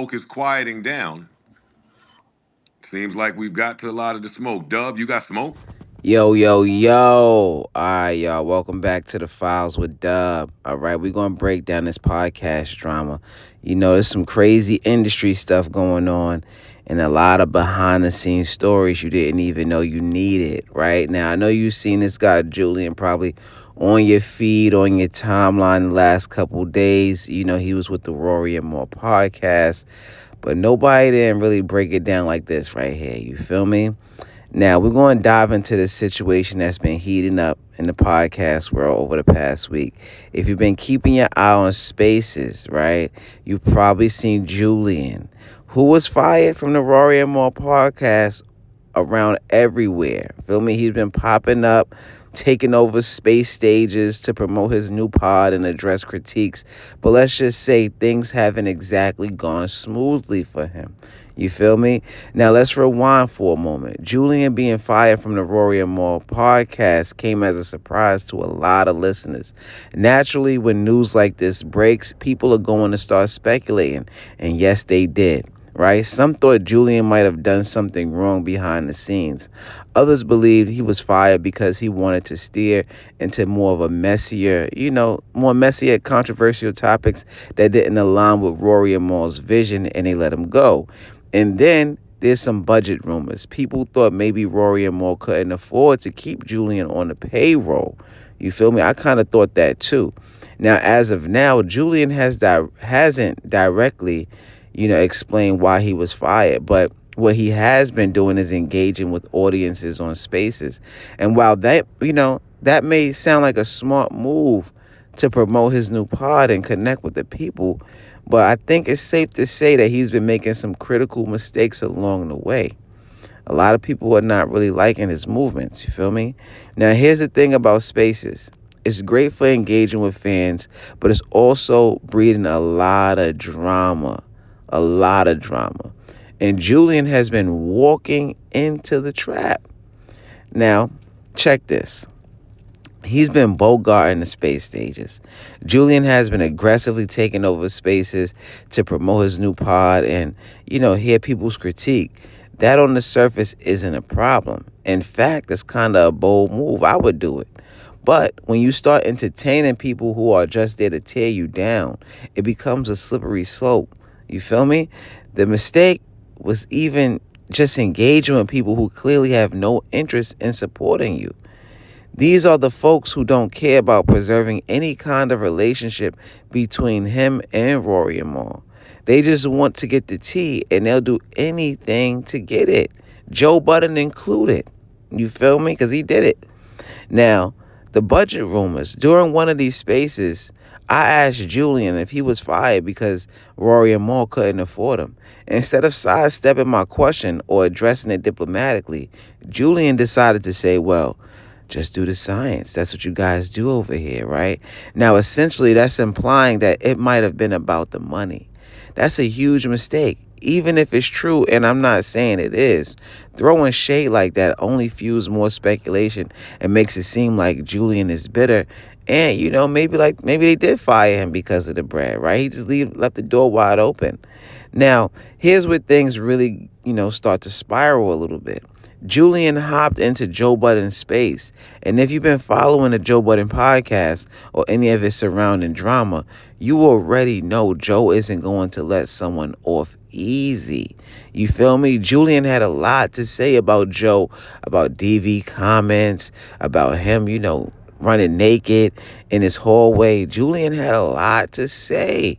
smoke is quieting down. Seems like we've got to a lot of the smoke. Dub, you got smoke? Yo, yo, yo. All right, y'all. Welcome back to the Files with Dub. All right, we're going to break down this podcast drama. You know, there's some crazy industry stuff going on and a lot of behind the scenes stories you didn't even know you needed, right? Now, I know you've seen this guy, Julian, probably on your feed, on your timeline the last couple days. You know, he was with the Rory Mal podcast, but nobody didn't really break it down like this right here. You feel me? Now, we're going to dive into the situation that's been heating up in the podcast world over the past week. If you've been keeping your eye on Spaces, right, you've probably seen Julian, who was fired from the Rory Mal podcast around everywhere. Feel me? He's been popping up, taking over space stages to promote his new pod and address critiques. But let's just say things haven't exactly gone smoothly for him. You feel me? Now let's rewind for a moment. Julian being fired from the Rory Mal podcast came as a surprise to a lot of listeners. Naturally, when news like this breaks, people are going to start speculating. And yes, they did. Right? Some thought Julian might have done something wrong behind the scenes. Others believed he was fired because he wanted to steer into more of a messier, more messier controversial topics that didn't align with Rory and Mal's vision, and they let him go. And then there's some budget rumors. People thought maybe Rory and Mal couldn't afford to keep Julian on the payroll. You feel me? I kind of thought that too. Now, as of now, Julian hasn't directly explain why he was fired. But what he has been doing is engaging with audiences on Spaces. And while that may sound like a smart move to promote his new pod and connect with the people, but I think it's safe to say that he's been making some critical mistakes along the way. A lot of people are not really liking his movements, you feel me? Now, here's the thing about Spaces. It's great for engaging with fans, but it's also breeding a lot of drama. And Julian has been walking into the trap. Now, check this. He's been bogarting the space stages. Julian has been aggressively taking over Spaces to promote his new pod and, hear people's critique. That on the surface isn't a problem. In fact, it's kind of a bold move. I would do it. But when you start entertaining people who are just there to tear you down, it becomes a slippery slope. You feel me? The mistake was even just engaging with people who clearly have no interest in supporting you. These are the folks who don't care about preserving any kind of relationship between him and Rory Mal. They just want to get the tea, and they'll do anything to get it. Joe Budden included. You feel me? Because he did it. Now, the budget rumors. During one of these Spaces, I asked Julian if he was fired because Rory and Mal couldn't afford him. Instead of sidestepping my question or addressing it diplomatically, Julian decided to say, well, just do the science. That's what you guys do over here, right? Now, essentially, that's implying that it might have been about the money. That's a huge mistake. Even if it's true, and I'm not saying it is, throwing shade like that only fuels more speculation and makes it seem like Julian is bitter. And, maybe they did fire him because of the bread, right? He just left the door wide open. Now, here's where things really, start to spiral a little bit. Julian hopped into Joe Budden's space. And if you've been following the Joe Budden podcast or any of its surrounding drama, you already know Joe isn't going to let someone off easy. You feel me? Julian had a lot to say about Joe, about DV comments, about him, running naked in his hallway. Julian had a lot to say.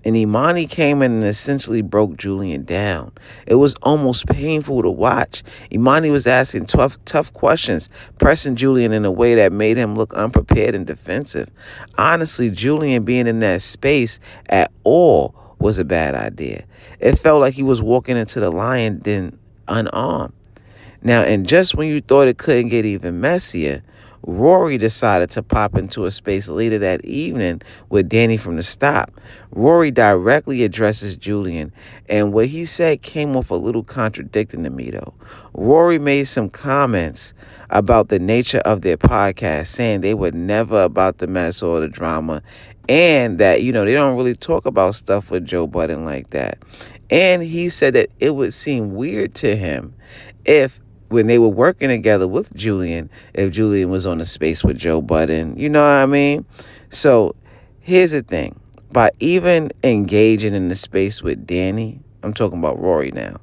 And Emanny came in and essentially broke Julian down. It was almost painful to watch. Emanny was asking tough questions, pressing Julian in a way that made him look unprepared and defensive. Honestly, Julian being in that space at all was a bad idea. It felt like he was walking into the lion den unarmed. Now, and just when you thought it couldn't get even messier, Rory decided to pop into a space later that evening with Danny from the stop. Rory directly addresses Julian, and what he said came off a little contradicting to me, though. Rory made some comments about the nature of their podcast, saying they were never about the mess or the drama, and that, they don't really talk about stuff with Joe Budden like that. And he said that it would seem weird to him if when they were working together with Julian, if Julian was on the space with Joe Budden. You know what I mean? So here's the thing. By even engaging in the space with Danny, I'm talking about Rory now,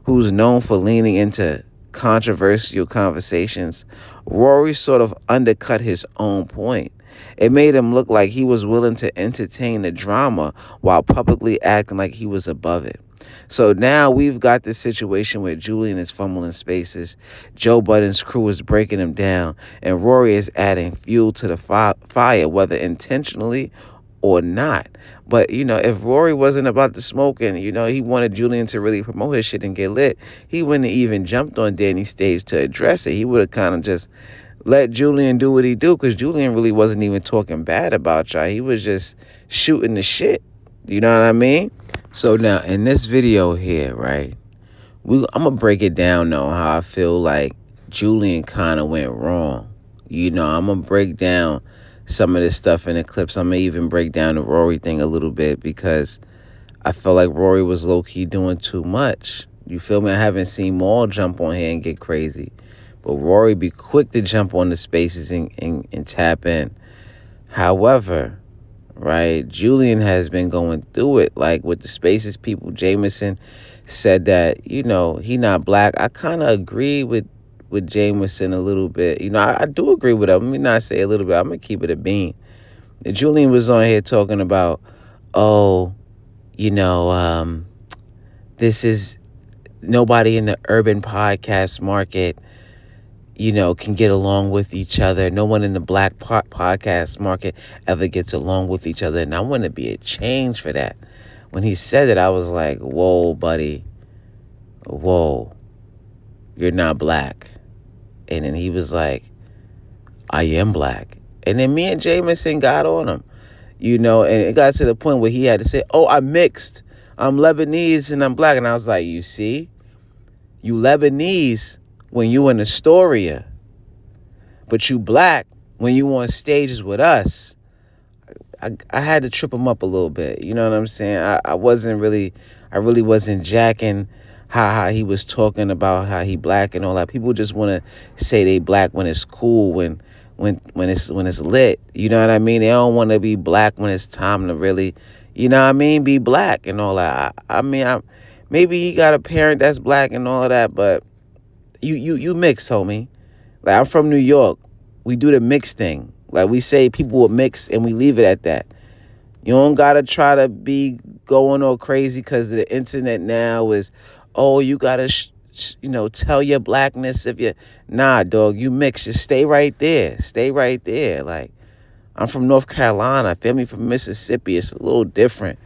who's known for leaning into controversial conversations, Rory sort of undercut his own point. It made him look like he was willing to entertain the drama while publicly acting like he was above it. So now we've got this situation where Julian is fumbling spaces, Joe Budden's crew is breaking him down, and Rory is adding fuel to the fire, whether intentionally or not. But, if Rory wasn't about the smoke and, he wanted Julian to really promote his shit and get lit, he wouldn't have even jumped on Danny's stage to address it. He would have kind of just let Julian do what he do, because Julian really wasn't even talking bad about y'all. He was just shooting the shit. You know what I mean? So now in this video here, right, I'm gonna break it down though how I feel like Julian kind of went wrong. I'm gonna break down some of this stuff in the clips. I'm gonna even break down the Rory thing a little bit, because I felt like Rory was low key doing too much. You feel me? I haven't seen Maul jump on here and get crazy, but Rory be quick to jump on the spaces and tap in. However, right, Julian has been going through it, like with the spaces people. Jameson said that, he not black. I kind of agree with Jameson a little bit. I do agree with him. Let me not say a little bit. I'm going to keep it a bean. Julian was on here talking about, oh, you know, um, this is nobody in the urban podcast market, can get along with each other. No one in the black podcast market ever gets along with each other. And I want to be a change for that. When he said it, I was like, whoa, buddy. Whoa. You're not black. And then he was like, I am black. And then me and Jameson got on him, and it got to the point where he had to say, oh, I'm mixed. I'm Lebanese and I'm black. And I was like, you see, you Lebanese when you in Astoria, but you black when you on stages with us. I had to trip him up a little bit. You know what I'm saying? I really wasn't jacking how he was talking about how he black and all that. People just want to say they black when it's cool, when it's lit. You know what I mean? They don't want to be black when it's time to really, be black and all that. Maybe he got a parent that's black and all of that, but you mixed, homie. Like, I'm from New York. We do the mix thing. Like, we say people will mix and we leave it at that. You don't gotta try to be going all crazy, because the internet now is, oh, you gotta, tell your blackness if you, nah, dog, you mix. Just stay right there. Stay right there. Like, I'm from North Carolina. Family from Mississippi. It's a little different.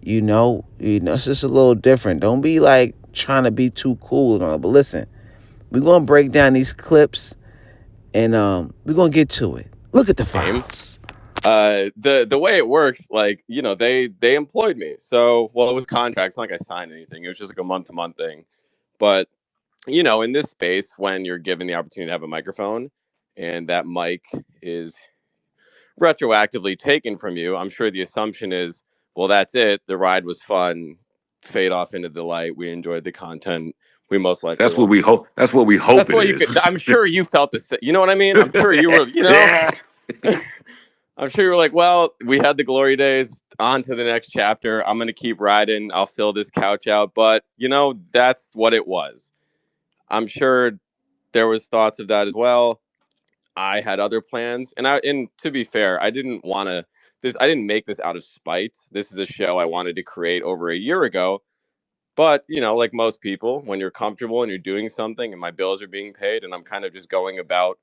It's just a little different. Don't be like trying to be too cool and all. But listen, we're gonna break down these clips, and we're gonna get to it. Look at the files. The way it works, like, they employed me. So, well, it was contracts, not like I signed anything. It was just like a month-to-month thing. But, in this space, when you're given the opportunity to have a microphone and that mic is retroactively taken from you, I'm sure the assumption is, well, that's it. The ride was fun. Fade off into the light. We enjoyed the content. We most likely That's what we hope. That's what we hope That's it what you could. is. I'm sure you felt the same. You know what I mean? I'm sure you were. Yeah. I'm sure you were like, well, we had the glory days. On to the next chapter. I'm gonna keep riding. I'll fill this couch out. But that's what it was. I'm sure there was thoughts of that as well. I had other plans, and to be fair, I didn't want to. This I didn't make this out of spite. This is a show I wanted to create over a year ago. But, like most people, when you're comfortable and you're doing something and my bills are being paid and I'm kind of just going about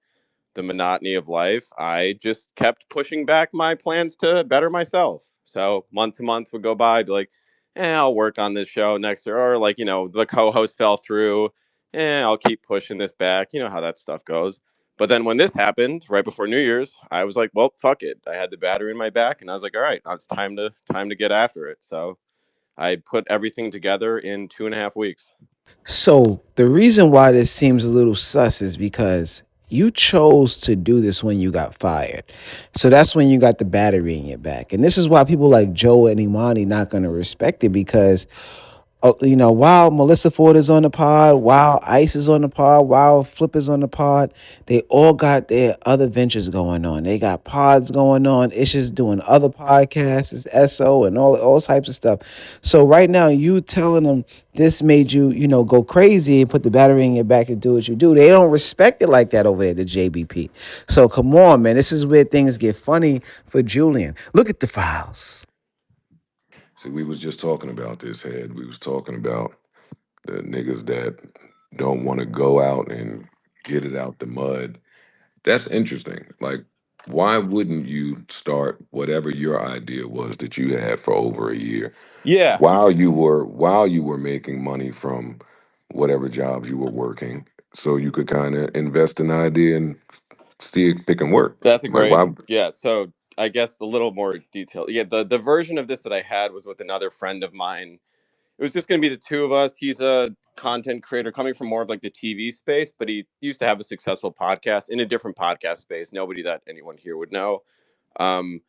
the monotony of life, I just kept pushing back my plans to better myself. So month to month would go by, I'd be like, I'll work on this show next year. Or the co-host fell through. I'll keep pushing this back. You know how that stuff goes. But then when this happened right before New Year's, I was like, well, fuck it. I had the battery in my back, and I was like, all right, now it's time to get after it. So I put everything together in 2.5 weeks. So the reason why this seems a little sus is because you chose to do this when you got fired. So that's when you got the battery in your back. And this is why people like Joe and Emanny not going to respect it because while Melissa Ford is on the pod, while Ice is on the pod, while Flip is on the pod, they all got their other ventures going on. They got pods going on. It's just doing other podcasts, it's SO and all types of stuff. So right now, you telling them this made you, go crazy and put the battery in your back and do what you do. They don't respect it like that over there, the JBP. So come on, man. This is where things get funny for Julian. Look at the files. See, we was just talking about this, Head. We was talking about the niggas that don't want to go out and get it out the mud. That's interesting. Like, why wouldn't you start whatever your idea was that you had for over a year Yeah, while you were making money from whatever jobs you were working, so you could kind of invest in the idea and see if it can work? that's a Like, great. why? Yeah, so I guess a little more detail. Yeah, the version of this that I had was with another friend of mine. It was just going to be the two of us. He's a content creator coming from more of like the TV space, but he used to have a successful podcast in a different podcast space. Nobody that anyone here would know. Um,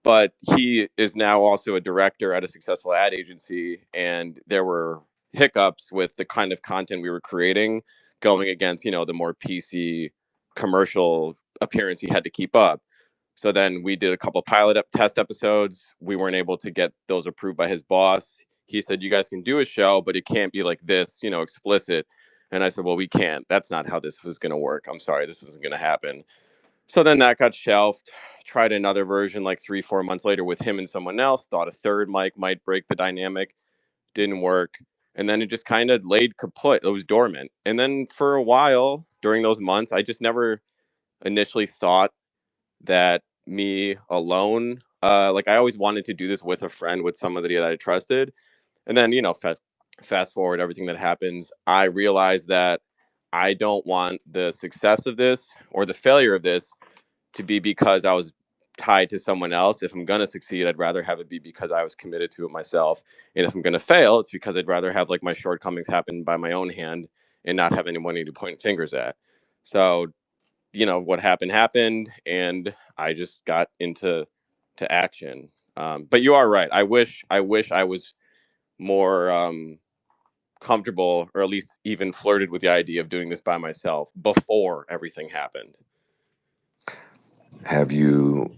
but he is now also a director at a successful ad agency, and there were hiccups with the kind of content we were creating going against the more PC commercial appearance he had to keep up. So then we did a couple test episodes. We weren't able to get those approved by his boss. He said, you guys can do a show, but it can't be like this, explicit. And I said, well, we can't. That's not how this was going to work. I'm sorry, this isn't going to happen. So then that got shelved. Tried another version like 3, 4 months later with him and someone else. Thought a third mic might break the dynamic. Didn't work. And then it just kind of laid kaput. It was dormant. And then for a while during those months, I just never initially thought that me alone, like I always wanted to do this with a friend, with somebody that I trusted. And then, fast forward everything that happens, I realized that I don't want the success of this or the failure of this to be because I was tied to someone else. If I'm going to succeed, I'd rather have it be because I was committed to it myself. And if I'm going to fail, it's because I'd rather have like my shortcomings happen by my own hand and not have anybody to point fingers at. So, what happened, and I just got to action. But you are right. I wish I was more comfortable, or at least even flirted with the idea of doing this by myself before everything happened. Have you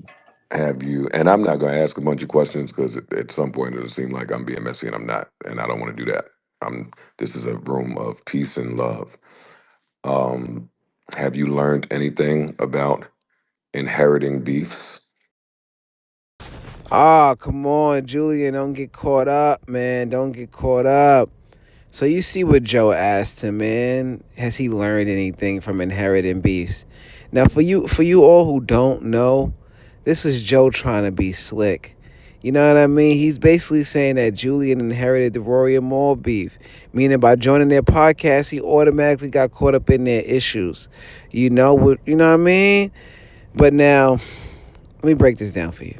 and I'm not going to ask a bunch of questions because at some point it'll seem like I'm being messy, and I'm not, and I don't want to do that. This is a room of peace and love. Um, have you learned anything about inheriting beefs? Ah, come on, Julian. Don't get caught up, man. Don't get caught up. So you see what Joe asked him, man. Has he learned anything from inheriting beasts? Now, for you all who don't know, this is Joe trying to be slick. You know what I mean? He's basically saying that Julian inherited the Rory Mal beef, meaning by joining their podcast, he automatically got caught up in their issues. You know what I mean? But now, let me break this down for you.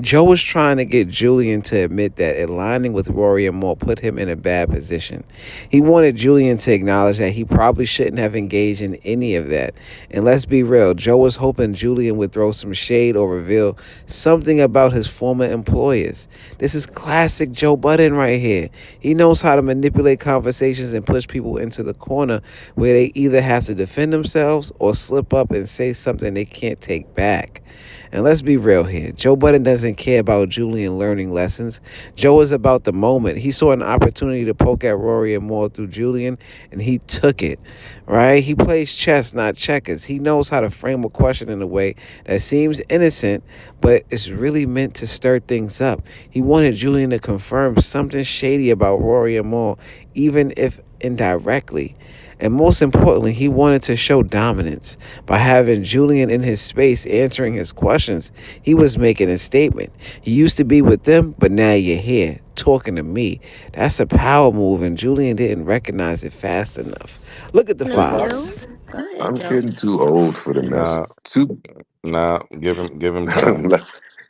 Joe was trying to get Julian to admit that aligning with Rory and Moore put him in a bad position. He wanted Julian to acknowledge that he probably shouldn't have engaged in any of that. And let's be real, Joe was hoping Julian would throw some shade or reveal something about his former employers. This is classic Joe Budden right here. He knows how to manipulate conversations and push people into the corner where they either have to defend themselves or slip up and say something they can't take back. And let's be real here. Joe Budden doesn't care about Julian learning lessons. Joe is about the moment. He saw an opportunity to poke at Rory and Moore through Julian, and he took it, right? He plays chess, not checkers. He knows how to frame a question in a way that seems innocent, but it's really meant to stir things up. He wanted Julian to confirm something shady about Rory and Moore, even if indirectly. And most importantly, he wanted to show dominance by having Julian in his space answering his questions. He was making a statement. You used to be with them, but now you're here talking to me. That's a power move, and Julian didn't recognize it fast enough. Look at the Hello, hello. files. Go ahead, I'm Joe. getting too old for the mess. Nah, Too nah. Give him time.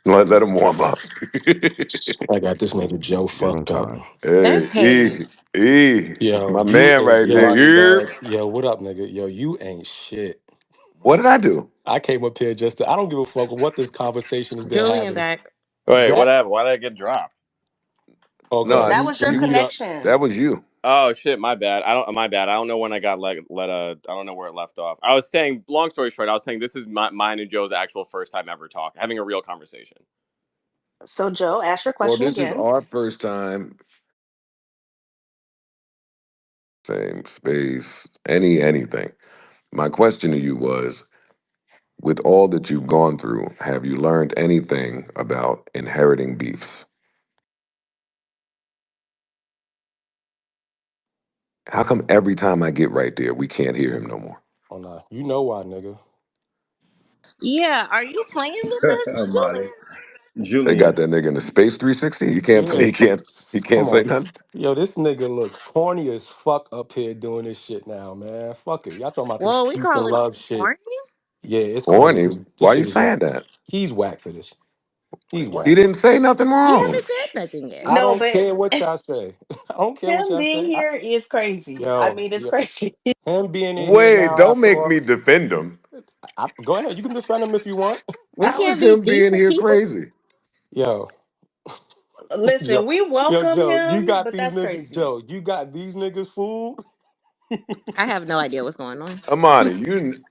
let, let him warm up. I got this nigga Joe Give him fucked up. time. Hey, That's petty. that's Yo, my you man and right there. Imani Here. Bags. Yo, what up, nigga? Yo, you ain't shit. What did I do? I came up here just to, I don't give a fuck what this conversation has been Julian having. back. Wait, what That, happened? Why did I get dropped? No, okay, That you, was your you you know, connection. that was you. Oh shit, my bad. I don't. My bad. I don't know when I got let. I don't know where it left off. I was saying. Long story short, I was saying this is mine and Joe's actual first time ever having a real conversation. So, Joe, ask your Well, question this is again. our first time. Same space, anything. My question to you was, with all that you've gone through, have you learned anything about inheriting beefs? How come every time I get right there, we can't hear him no more? oh nah, you know why, nigga. Yeah, are you playing with us, Emanny. Julian? They got Julian. that nigga in the space 360. He can't. Yeah, He can't come say on. nothing. Yo, this nigga looks corny as fuck up here doing this shit now, man. Fuck it. Y'all talking about this Well, we peace and calling him love shit. corny. Yeah, it's corny Corny. because this Why are you shit is saying whack. that? He's whack for this. He's He whack. didn't say nothing He wrong. haven't said nothing yet. I No, don't but care what y'all say. I don't care what him y'all being say. here is crazy. I Yo, mean, it's yo, crazy. him being in here Wait, now don't after make all. me defend him. Go ahead. You can defend him if you want. We How can't is be him being decent here people. crazy? Yo, Listen, yo, we yo, welcome Joe. You him, got but these that's niggas. crazy. Joe, you got these niggas fooled. I have no idea what's going on. Amani, you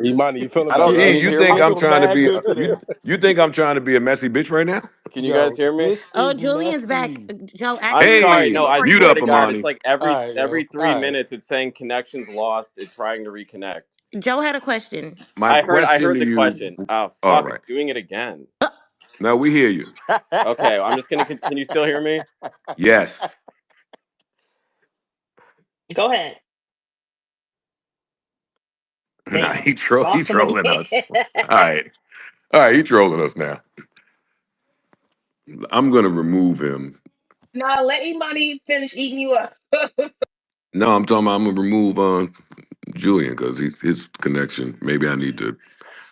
Imani, you feeling I better, don't. E, Can right? you you hear think I me? I'm feel trying to mad be good today. you think I'm trying to be a messy bitch right now? Can you guys Yo, hear me? this Oh, is Julian's back. messy. Joe, ask I'm your sorry. question Hey, No, I before he mute swear up, to answers. God, it's Amani. like All right, every yo. 3 minutes, it's saying connections lost. It's trying to reconnect. Joe had a question. My I question heard to the you. question. Oh All fuck! right. It's doing it again. Now we hear you. all Okay, I'm just gonna. Can you still hear me? Yes. Go ahead. Nah, Damn. he Lost him trolling again. us. All right. All right, he trolling us now. I'm gonna remove him. Nah, let anybody finish eating you up. No, I'm talking about I'm gonna remove Julian because his connection. Maybe I need to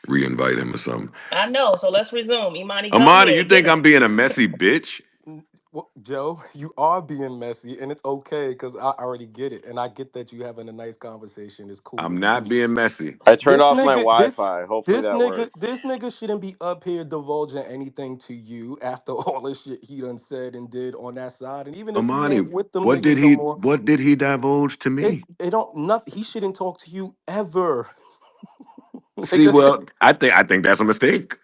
re-invite him or something. I know. So let's resume. Imani, go Amani, you ahead. Get think him. I'm being a messy bitch? Well, Joe, you are being messy, and it's okay because I already get it, and I get that you having a nice conversation. It's cool. I'm It's not cool. being messy. I turned This off my nigga, Wi-Fi. Hopefully that works. this nigga shouldn't be up here divulging anything to you after all the shit he done said and did on that side. And even if he Amani, ain't with them niggas no more, what did he divulge to me? it don't nothing. He shouldn't talk to you ever, See, nigga. well, I think that's a mistake.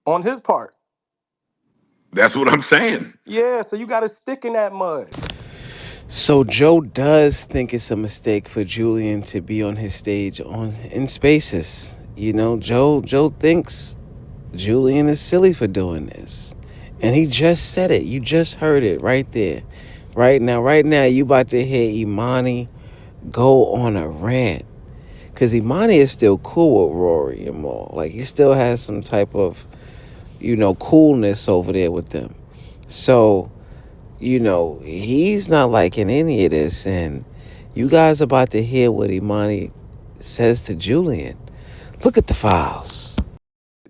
On his part, That's what I'm saying. yeah. So you got to stick in that mud. So Joe does think it's a mistake for Julian to be on his stage on in Spaces. You know, Joe thinks Julian is silly for doing this. And he just said it. You just heard it right there. Right now, you about to hear Imani go on a rant. Cause Imani is still cool with Rory and Mal. Like he still has some type of, coolness over there with them. So, he's not liking any of this. And you guys about to hear what Imani says to Julian. Look at the files.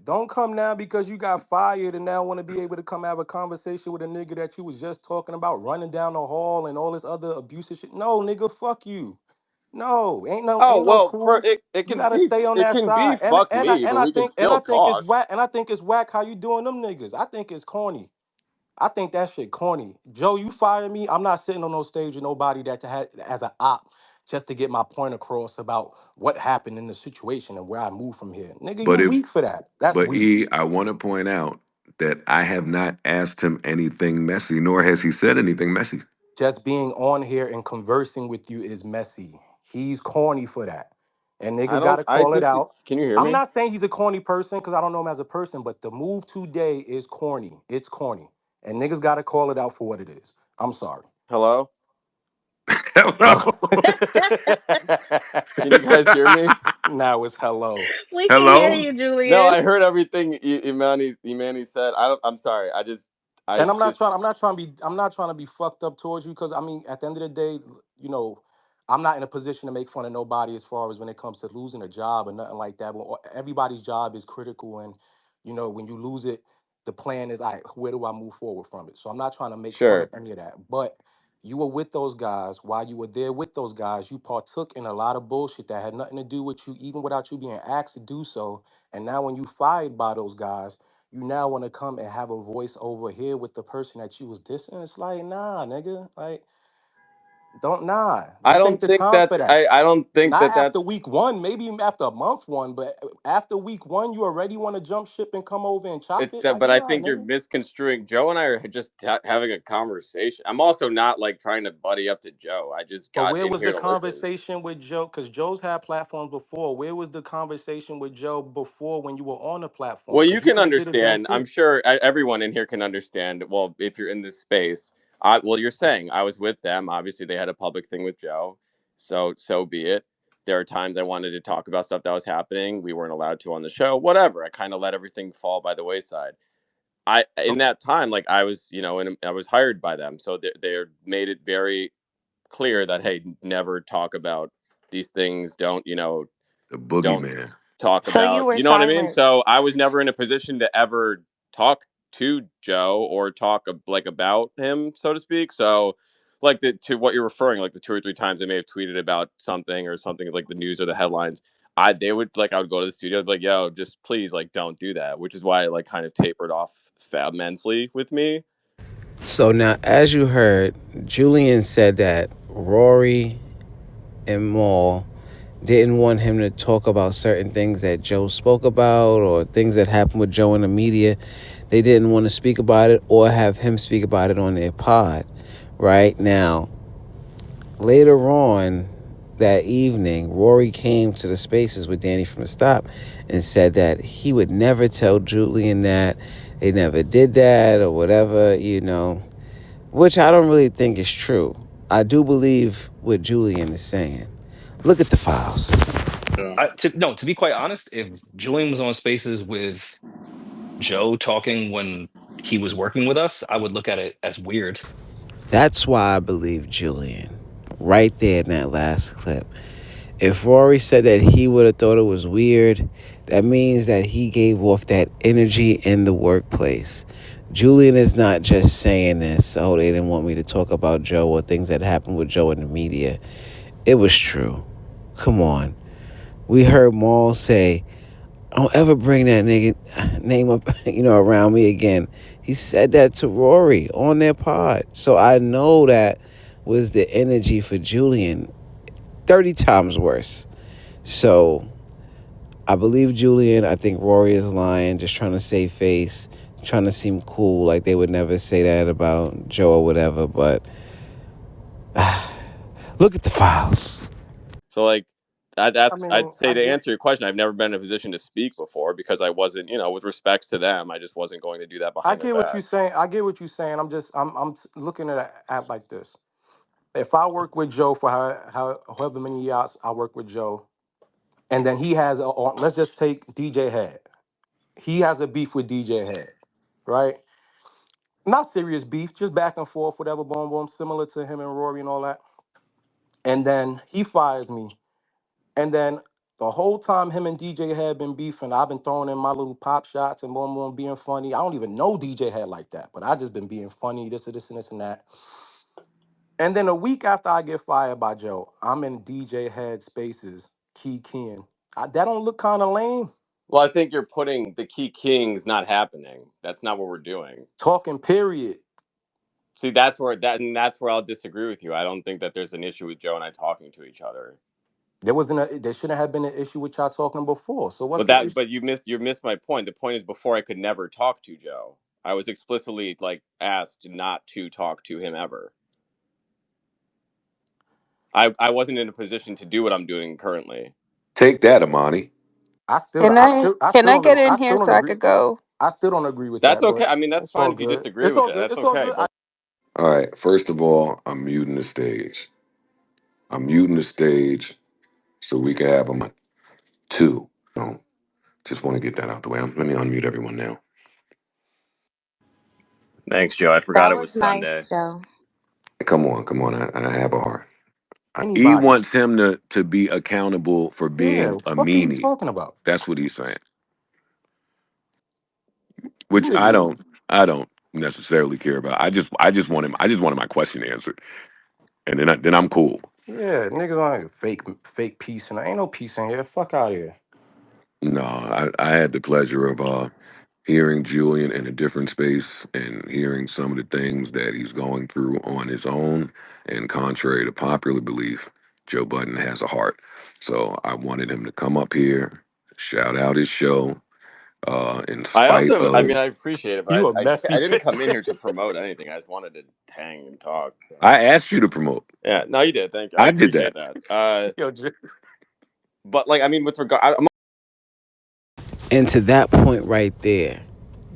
Don't come now because you got fired and now want to be able to come have a conversation with a nigga that you was just talking about running down the hall and all this other abusive shit. No, nigga, fuck you. No, Oh ain't no well, for cool. it You can gotta be stay on that it can be side. fuck me, but we can And still I think it's talk. whack. And I think it's whack how you doing them niggas. I think it's corny. I think that shit corny. Joe, you fire me. I'm not sitting on no stage with nobody that had as an op just to get my point across about what happened in the situation and where I move from here. Nigga, you But if weak for that. That's but weak. I want to point out that I have not asked him anything messy, nor has he said anything messy. Just being on here and conversing with you is messy. He's corny for that. And I niggas don't. gotta I call it just. out. Can you hear I'm me? not saying he's a corny person because I don't know him as a person, but the move today is corny. It's corny. And niggas gotta call it out for what it is. I'm sorry. Hello. Oh. Hello. Can you guys hear me? Now it's hello. We can hear Hello. you, No, Julian. I heard everything Emanny said. I don't. I'm sorry. I And just. I'm not trying to be fucked up towards you because I mean at the end of the day, you know, I'm not in a position to make fun of nobody as far as when it comes to losing a job or nothing like that. But everybody's job is critical, and when you lose it, the plan is, all right, where do I move forward from it? So I'm not trying to make fun of Sure. any of that. But you were with those guys. While you were there with those guys, you partook in a lot of bullshit that had nothing to do with you, even without you being asked to do so. And now when you fired by those guys, you now want to come and have a voice over here with the person that you was dissing. It's like, nah, nigga. Like, don't nah. I This ain't don't the think time for that's that. I don't think Not that after that's week one, maybe even after a month one, but after week one, you already want to jump ship and come over and chop it's it? that, Like, but I nah, think you're nigga. misconstruing. Joe and I are just having a conversation. I'm also not like trying to buddy up to Joe. I just But got where in was here the to listen. conversation with Joe? Because Joe's had platforms before. Where was the conversation with Joe before when you were on the platform? Well, you Because you can could have did it then understand. I'm too. sure everyone in here can understand. Well, if you're in this space, well, you're saying I was with them. Obviously, they had a public thing with Joe, so be it. There are times I wanted to talk about stuff that was happening. We weren't allowed to on the show. Whatever. I kind of let everything fall by the wayside. I in that time, like I was, and I was hired by them, so they made it very clear that hey, never talk about these things. The Don't boogeyman. talk So you about. were You know what I mean? silent. So I was never in a position to ever talk to Joe or talk like about him, so to speak. So like to what you're referring, like the two or three times I may have tweeted about something or something like the news or the headlines. I would go to the studio, I'd be like, yo, just please like don't do that. Which is why it like kind of tapered off immensely with me. So now, as you heard, Julian said that Rory and Maul didn't want him to talk about certain things that Joe spoke about or things that happened with Joe in the media. They didn't want to speak about it or have him speak about it on their pod. Right now, later on that evening, Rory came to the spaces with Danny from the Stop and said that he would never tell Julian that they never did that or whatever, which I don't really think is true. I do believe what Julian is saying. Look at the files. No, to be quite honest, if Julian was on Spaces with Joe talking when he was working with us, I would look at it as weird. That's why I believe Julian. Right there in that last clip. If Rory said that he would have thought it was weird, that means that he gave off that energy in the workplace. Julian is not just saying this, oh, they didn't want me to talk about Joe or things that happened with Joe in the media. It was true. Come on. We heard Maul say, don't ever bring that nigga name up, around me again. He said that to Rory on their pod. So I know that was the energy for Julian 30 times worse. So I believe Julian. I think Rory is lying, just trying to save face, trying to seem cool, like they would never say that about Joe or whatever. But look at the files. So like I I'd mean, say to answer your question, I've never been in a position to speak before because I wasn't, with respect to them, I just wasn't going to do that I behind their get what back. you're saying. I get what you're saying. I'm looking at it like this. If I work with Joe for however many years I work with Joe, and then he has let's just take DJ Head. He has a beef with DJ Head, right? Not serious beef, just back and forth, whatever, boom, boom, similar to him and Rory and all that. And then he fires me. And then the whole time him and DJ had been beefing, I've been throwing in my little pop shots and boom, boom, being funny. I don't even know DJ had like that, but I just been being funny, this and this and this and that. And then a week after I get fired by Joe, I'm in DJ Head Spaces, Key Ken. That don't look kind of lame. Well, I think you're putting the key kings not happening. That's not what we're doing. Talking period. See, that's where I'll disagree with you. I don't think that there's an issue with Joe and I talking to each other. There shouldn't have been an issue with y'all talking before. So what's But the issue? you missed my point. The point is before I could never talk to Joe. I was explicitly like asked not to talk to him ever. I wasn't in a position to do what I'm doing currently. Take that, Emanny. I still, Can I I still, I can still I get don't, in I here still don't so I agree. could go? I still don't agree with That's that, okay. but I mean, that's it's all fine if you good. disagree It's with all it. good. That's It's all okay. good. But All right. First of all, I'm muting the stage. I'm muting the stage so we can have them two. No, just want to get that out the way. Let me unmute everyone now. thanks, Joe. I forgot That it was was nice, Sunday. Joe. Come on, come on. I have a heart. He Anybody. wants him to be accountable for Yeah, being what the a fuck are you meanie. talking about? That's what he's saying. You Which niggas. I don't necessarily care about. I just wanted my question answered. And then I'm cool. Yeah, niggas on here fake peace and ain't no peace in here. Fuck out of here. No, I had the pleasure of hearing Julian in a different space and hearing some of the things that he's going through on his own. And contrary to popular belief, Joe Budden has a heart. So I wanted him to come up here, shout out his show, in I spite also, I of. mean, I appreciate it, You but a I messy didn't pig. come in here to promote anything. I just wanted to hang and talk. So. I asked you to promote. Yeah, no, you did. Thank you. I I did appreciate that. that. Yo, But like, I mean, with regard, And to that point right there,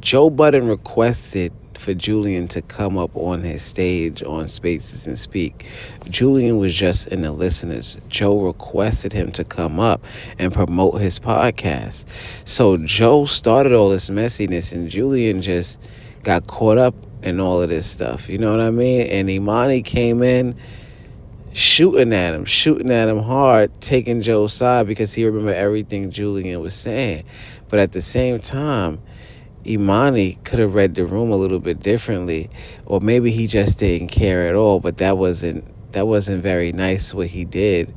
Joe Budden requested for Julian to come up on his stage on Spaces and speak. Julian was just in the listeners. Joe requested him to come up and promote his podcast. So Joe started all this messiness and Julian just got caught up in all of this stuff. You know what I mean? And Emanny came in shooting at him hard, taking Joe's side because he remembered everything Julian was saying. But at the same time, Emanny could have read the room a little bit differently, or maybe he just didn't care at all. But that wasn't very nice what he did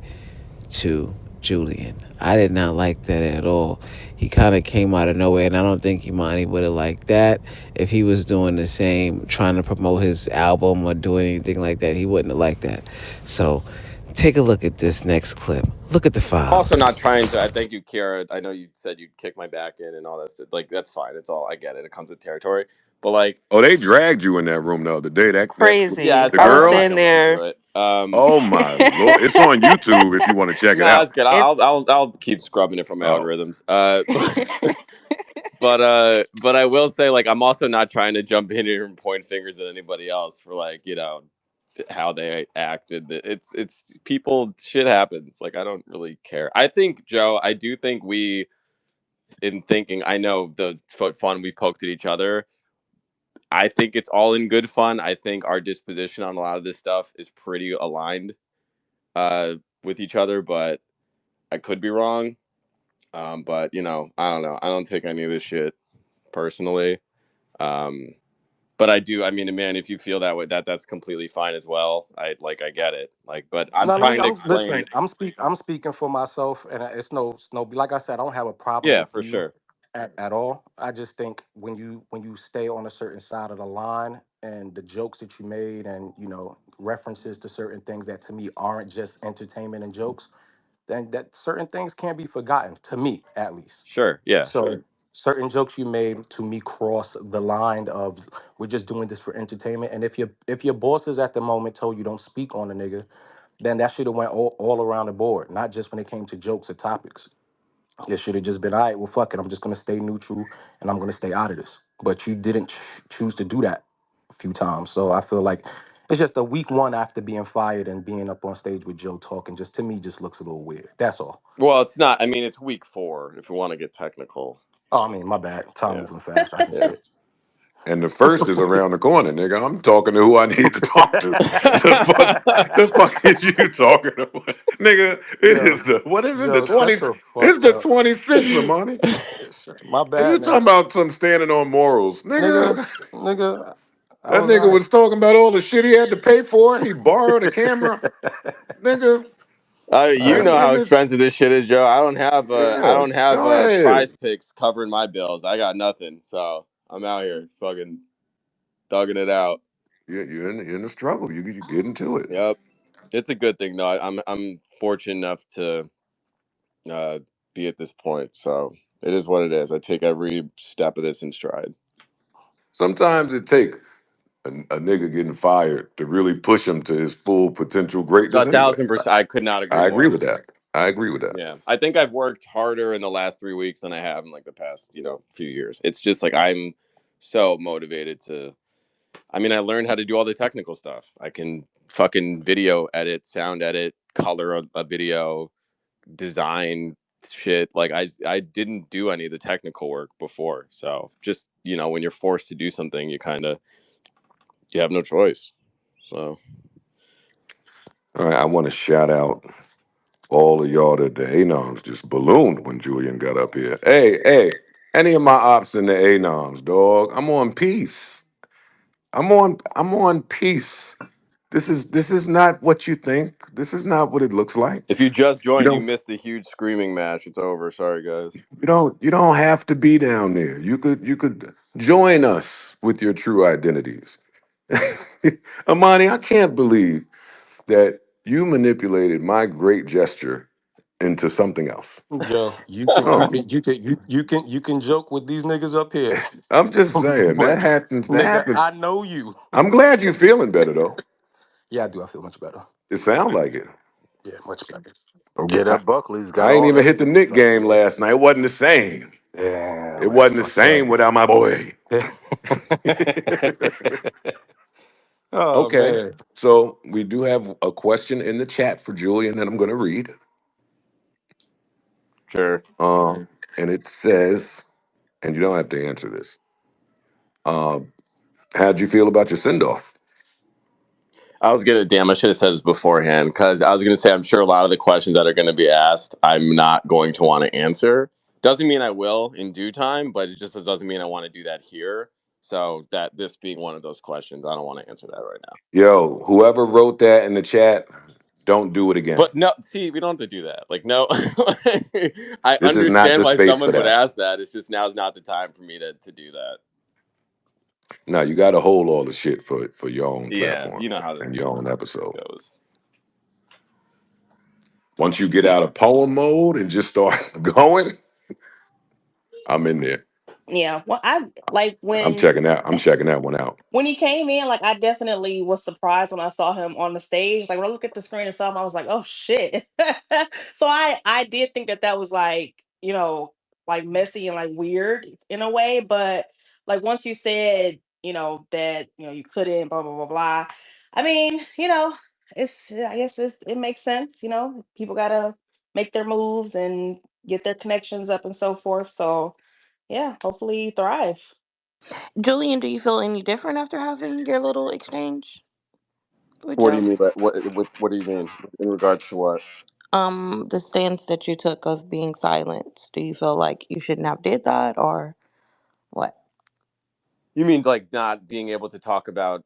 to Julian. I did not like that at all. He kind of came out of nowhere, and I don't think Imani would have liked that if he was doing the same, trying to promote his album or doing anything like that. He wouldn't have liked that. So, take a look at this next clip. Look at the I'm also files. not trying to. I thank you, Kiara. I know you said you'd kick my back in and all that stuff. Like, that's fine. It's all, I get it. It comes with territory. But like, Oh, they dragged you in that room the other day. That yeah, Crazy. it's the I fine. was I'm not girl. sitting gonna listen to there. it. Oh my lord, it's on YouTube if you want to check it No, that's out. good. It's I'll keep scrubbing it from my Oh, algorithms. But I will say, like, I'm also not trying to jump in here and point fingers at anybody else for, like, how they acted. It's people, shit happens. Like, I don't really care. I think, Joe, I do think we, in thinking, I know the fun we've poked at each other. I think it's all in good fun. I think our disposition on a lot of this stuff is pretty aligned uh with each other, but I could be wrong. But I don't know. I don't take any of this shit personally. Um, but I do. I mean, man, if you feel that way, that's completely fine as well. I get it. Like, but I'm no, trying to I'm explain. listen. I'm speaking for myself, and it's no. Like I said, I don't have a problem Yeah, with for you sure. at all. I just think when you stay on a certain side of the line, and the jokes that you made, and references to certain things that to me aren't just entertainment and jokes, then that certain things can't be forgotten. To me, at least. Sure. Yeah. So certain jokes you made to me cross the line of we're just doing this for entertainment. And if your bosses at the moment told you don't speak on a nigga, then that should have went all around the board, not just when it came to jokes or topics. It should have just been, all right, well, fuck it. I'm just going to stay neutral and I'm going to stay out of this. But you didn't choose to do that a few times. So I feel like it's just a week one after being fired and being up on stage with Joe talking, just to me, just looks a little weird. That's all. Well, it's not. I mean, it's week 4 if we want to get technical. Oh, I mean, my bad. Time Yeah. moving fast. I can Yeah. see it. and the first is around the corner, nigga. I'm talking to who I need to talk to. The fuck is you talking about, nigga? It Yo, is the what is it? The Joe, 20. shut the It's fuck the up. 26th, Amani. My And you bad, man. talking about some standing on morals, Nigga, nigga? nigga, I That was nigga like, was talking about all the shit he had to pay for. He borrowed a camera, nigga. You uh, know how Niggas, expensive this shit is, Joe. I yeah. don't have Go ahead. Prize Picks covering my bills. I got nothing, so I'm out here fucking thugging it out. You're in the struggle. You get into it. Yep, it's a good thing though. I'm fortunate enough to uh, be at this point, so it is what it is. I take every step of this in stride. Sometimes it take a nigga getting fired to really push him to his full potential greatness. A Anyway, thousand percent, I could not agree I agree more. with that. I agree with that. Yeah, I think I've worked harder in the last 3 weeks than I have in like the past, few years. It's just like I'm so motivated to. I mean, I learned how to do all the technical stuff. I can fucking video edit, sound edit, color a video, design shit. Like I didn't do any of the technical work before. So just, when you're forced to do something, you have no choice. So All right, I want to shout out all of y'all that the Anoms just ballooned when Julian got up here. Hey, any of my ops in the Anoms, dog. I'm on peace. I'm on peace. This is not what you think. This is not what it looks like. If you just You joined, you don't missed the huge screaming match. It's over. Sorry, guys. you don't have to be down there. You could join us with your true identities. Amani, I can't believe that you manipulated my great gesture into something else. Joe, you can you Oh, can you can you can joke with these niggas up here. I'm just saying that But happens. That nigga, happens. I know you. I'm glad you're feeling better though. Yeah, I do. I feel much better. It sounds like it. Yeah, much better. Yeah, I, that Buckley's got I ain't all even that hit the juice Nick right game there. last night. It wasn't the same. Yeah, It man, wasn't the fuck that. same without my boy. Oh Okay, man. so we do have a question in the chat for Julian that I'm going to read. Sure. And it says, and you don't have to answer this. Um, how'd you feel about your send off? I was gonna, damn, I should have said this beforehand because I was gonna say I'm sure a lot of the questions that are gonna be asked, I'm not going to want to answer. Doesn't mean I will in due time, but it just doesn't mean I want to do that here. So that this being one of those questions, I don't want to answer that right now. Yo, whoever wrote that in the chat, don't do it again. But no, see, we don't have to do that. Like, no, I This is not understand the why space for someone would that. ask that. It's just now's not the time for me to do that. No, you got to hold all the shit for your own Yeah, platform you know and your own how this episode. goes. Once you get out of poem mode and just start going, I'm in there. Yeah. Well, I like I'm when checking that. I'm checking that one out. when he came in, like I definitely was surprised when I saw him on the stage. Like when I looked at the screen and saw him, I was like, "Oh shit!" So I did think that that was like like messy and like weird in a way. But like once you said that you couldn't blah blah blah blah. I mean it's I guess it makes sense. People gotta make their moves and get their connections up and so forth. So yeah, hopefully you thrive. Julian, do you feel any different after having your little exchange with What do you Joe? mean? By, what do you mean in regards to what? The stance that you took of being silent. Do you feel like you shouldn't have did that or what? You mean like not being able to talk about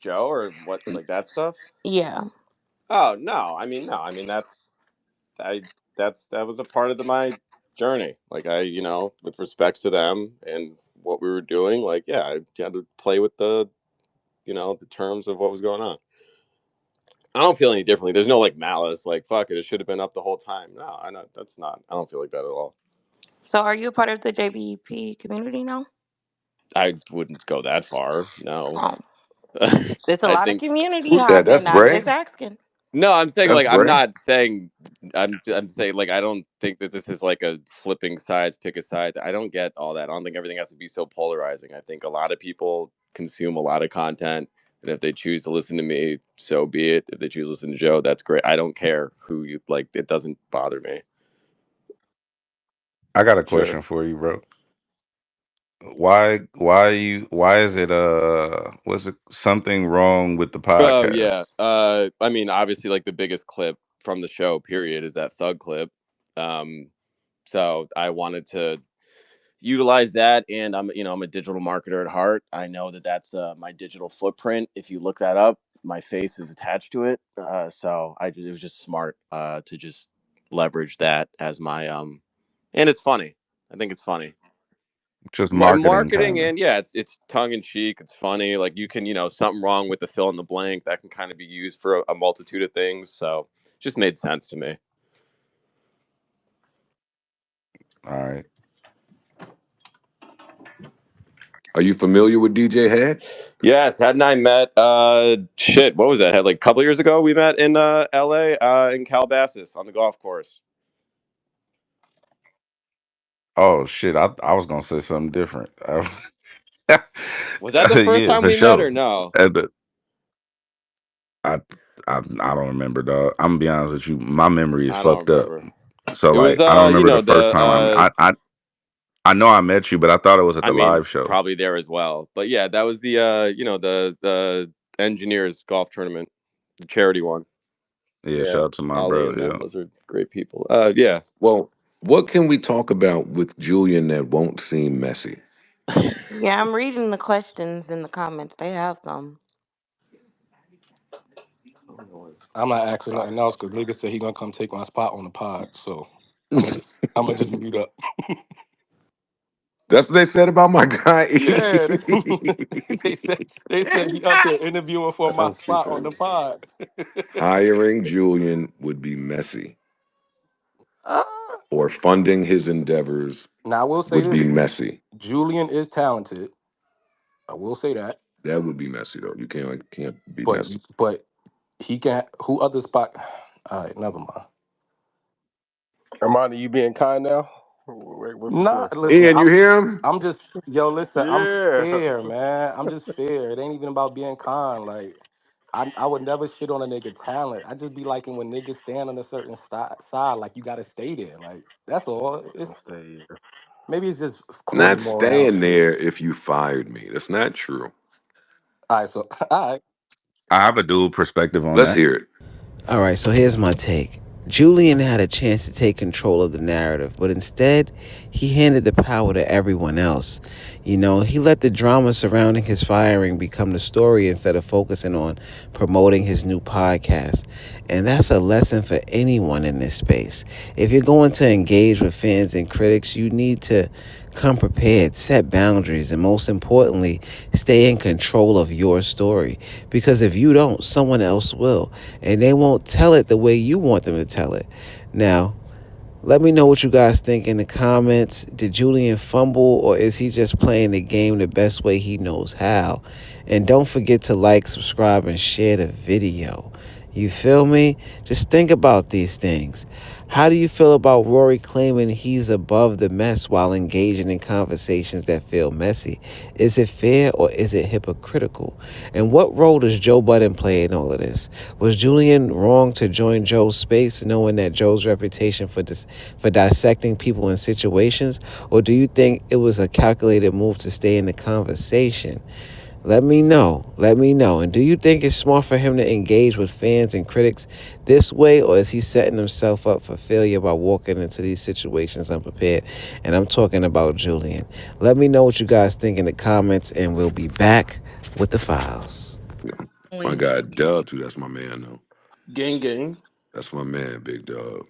Joe or what, like that stuff? Yeah. Oh no, I mean no, I mean I that was a part of my journey. Like with respects to them and what we were doing, like yeah, I had to play with the terms of what was going on. I don't feel any differently. There's no like malice, like fuck it, it should have been up the whole time. No, I know that's not. I don't feel like that at all. So are you a part of the JBP community now? I wouldn't go that far. No, Oh, there's a I lot of think community Who's that? That's hopping. I'm Bray. just asking. no. I'm saying That's like I'm Bray. not saying I'm saying like I don't think that this is like a flipping sides, pick a side. I don't get all that. I don't think everything has to be so polarizing. I think a lot of people consume a lot of content, and if they choose to listen to me, so be it. If they choose to listen to Joe, that's great. I don't care who you like. It doesn't bother me. I got a Sure. question for you, bro. Why is it was it something wrong with the Oh yeah. podcast? I mean, obviously, like the biggest clip from the show, period, is that thug clip. Um, so I wanted to utilize that, and I'm a digital marketer at heart. I know that that's my digital footprint. If you look that up, my face is attached to it. So it was just smart to just leverage that as my and it's funny. I think it's funny. Just marketing Marketing kind of. and yeah, it's tongue in cheek. It's funny. Like you can something wrong with the fill in the blank that can kind of be used for a multitude of things. So it just made sense to me. All right. Are you familiar with DJ Head? Yes, hadn't I met shit, what was that? Had like a couple years ago we met in LA in Calabasas on the golf course. Oh shit, I was gonna say something different. Was that the first Yeah, time for we met sure. or no? And, I, I don't remember, dog. I'm gonna be honest with you. My memory is I don't fucked up. remember. So It was like, I don't remember the first time I know I met you, but I thought it was at I the mean live show. probably there as well. But yeah, that was the the engineers golf tournament, the charity one. Yeah, Yeah, shout out to my Ollie bro. and Yeah. them, those are great people. Yeah. Well, what can we talk about with Julian that won't seem messy? Yeah, I'm reading the questions in the comments. They have some. I'm not asking nothing else because niggas said he gonna come take my spot on the pod. So I'm gonna just mute up. That's what they said about my guy. Yeah, they said he up there interviewing for my That's too spot on funny. the pod. Hiring Julian would be messy, Uh, or funding his endeavors now I will say would be this: messy. Julian is talented. I will say that, That would be messy though. You can't be but messy. he can. Who other spot? All right, never mind. Armani, you being kind now? What's the Nah, story? listen, Ian, you hear him? I'm just yo. Listen, I'm Yeah. fair, man. I'm just fair. It ain't even about being kind. Like, I would never shit on a nigga talent. I just be liking when niggas stand on a certain side. Like, you gotta stay there. Like, that's all. I'll It's stay here. maybe it's just corny Not morale staying shit. there if you fired me. That's not true. All right, so all right. I have a dual perspective on Let's that. hear it. All right, so here's my take. Julian had a chance to take control of the narrative, but instead, he handed the power to everyone else. You know, he let the drama surrounding his firing become the story instead of focusing on promoting his new podcast. And that's a lesson for anyone in this space. If you're going to engage with fans and critics, you need to come prepared, set boundaries, and most importantly, stay in control of your story. Because if you don't, someone else will. And they won't tell it the way you want them to tell it. Now, let me know what you guys think in the comments. Did Julian fumble or is he just playing the game the best way he knows how? And don't forget to like, subscribe, and share the video. You feel me? Just think about these things. How do you feel about Rory claiming he's above the mess while engaging in conversations that feel messy? Is it fair or is it hypocritical? And what role does Joe Budden play in all of this? Was Julian wrong to join Joe's space knowing that Joe's reputation for dissecting people and situations? Or do you think it was a calculated move to stay in the conversation? Let me know. Let me know. And do you think it's smart for him to engage with fans and critics this way, or is he setting himself up for failure by walking into these situations unprepared? And I'm talking about Julian. Let me know what you guys think in the comments, and we'll be back with the files. Yeah. My guy Dub too. That's my man though. Gang, gang. That's my man, Big Dub.